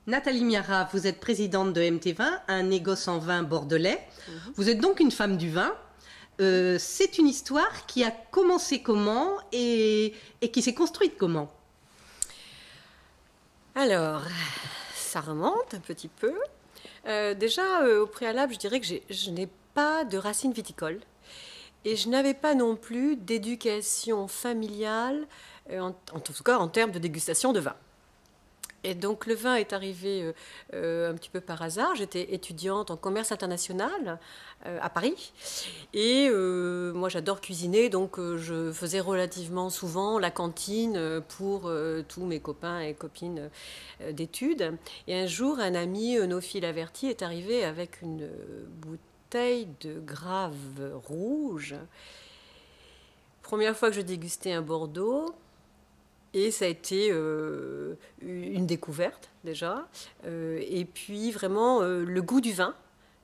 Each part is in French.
Nathalie Miara, vous êtes présidente de MT20, un négoce en vin bordelais. Vous êtes donc une femme du vin. C'est une histoire qui a commencé comment et qui s'est construite comment? Alors, ça remonte un petit peu. Déjà, au préalable, je dirais que je n'ai pas de racines viticoles. Et je n'avais pas non plus d'éducation familiale, en tout cas en termes de dégustation de vin. Et donc le vin est arrivé un petit peu par hasard. J'étais étudiante en commerce international à Paris. Et moi j'adore cuisiner, donc je faisais relativement souvent la cantine pour tous mes copains et copines d'études. Et un jour, un ami œnophile averti est arrivé avec une bouteille de Grave rouge. Première fois que je dégustais un Bordeaux. Et ça a été une découverte déjà. Et puis vraiment le goût du vin,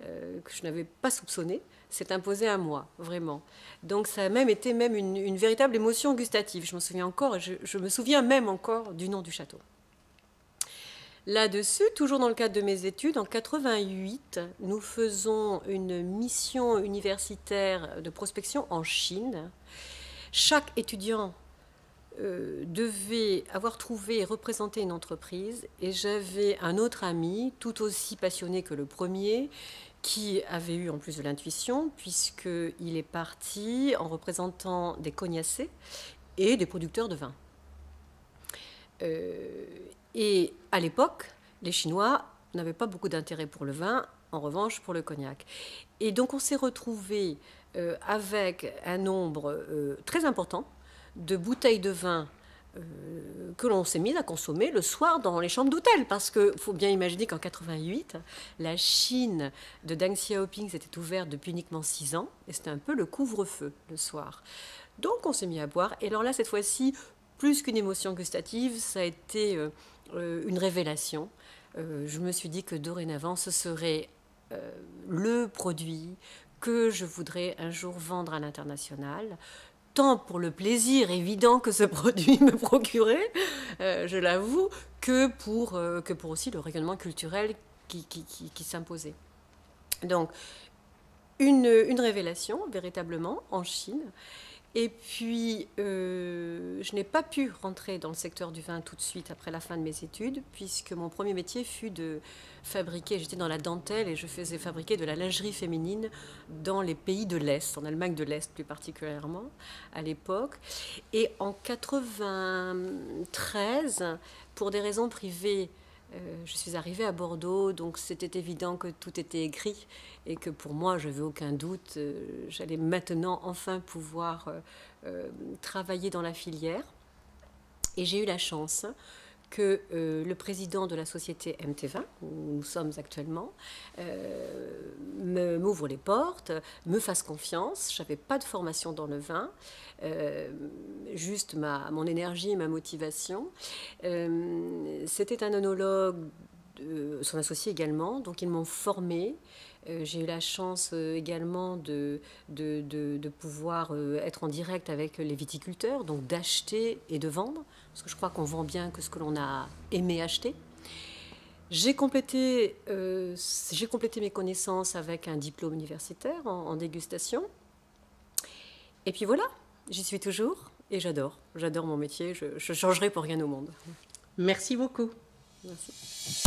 que je n'avais pas soupçonné, s'est imposé à moi, vraiment. Donc ça a même été une véritable émotion gustative. Je m'en souviens encore, je me souviens même encore du nom du château. Là-dessus, toujours dans le cadre de mes études, en 88, nous faisons une mission universitaire de prospection en Chine. Chaque étudiant devait avoir trouvé et représenté une entreprise, et j'avais un autre ami tout aussi passionné que le premier qui avait eu en plus de l'intuition, puisqu'il est parti en représentant des cognacés et des producteurs de vin. Et à l'époque, les Chinois n'avaient pas beaucoup d'intérêt pour le vin, en revanche pour le cognac. Et donc on s'est retrouvés avec un nombre très important de bouteilles de vin que l'on s'est mis à consommer le soir dans les chambres d'hôtel. Parce qu'il faut bien imaginer qu'en 88, la Chine de Deng Xiaoping s'était ouverte depuis uniquement 6 ans. Et c'était un peu le couvre-feu le soir. Donc on s'est mis à boire. Et alors là, cette fois-ci, plus qu'une émotion gustative, ça a été une révélation. Je me suis dit que dorénavant, ce serait le produit que je voudrais un jour vendre à l'international, tant pour le plaisir évident que ce produit me procurait, je l'avoue, que pour aussi le rayonnement culturel qui s'imposait. Donc, une révélation, véritablement, en Chine. Et puis, je n'ai pas pu rentrer dans le secteur du vin tout de suite après la fin de mes études, puisque mon premier métier fut de fabriquer, j'étais dans la dentelle et je faisais fabriquer de la lingerie féminine dans les pays de l'Est, en Allemagne de l'Est plus particulièrement, à l'époque. Et en 93, pour des raisons privées, je suis arrivée à Bordeaux, donc c'était évident que tout était écrit et que pour moi, je n'avais aucun doute, j'allais maintenant enfin pouvoir travailler dans la filière. Et j'ai eu la chance que le président de la société MT20, où nous sommes actuellement, m'ouvre les portes, me fasse confiance. Je n'avais pas de formation dans le vin, juste mon énergie et ma motivation. C'était un œnologue, son associé également, donc ils m'ont formée. J'ai eu la chance également de pouvoir être en direct avec les viticulteurs, donc d'acheter et de vendre, parce que je crois qu'on vend bien que ce que l'on a aimé acheter. J'ai complété mes connaissances avec un diplôme universitaire en dégustation. Et puis voilà, j'y suis toujours et j'adore mon métier, je changerai pour rien au monde. Merci beaucoup. Merci.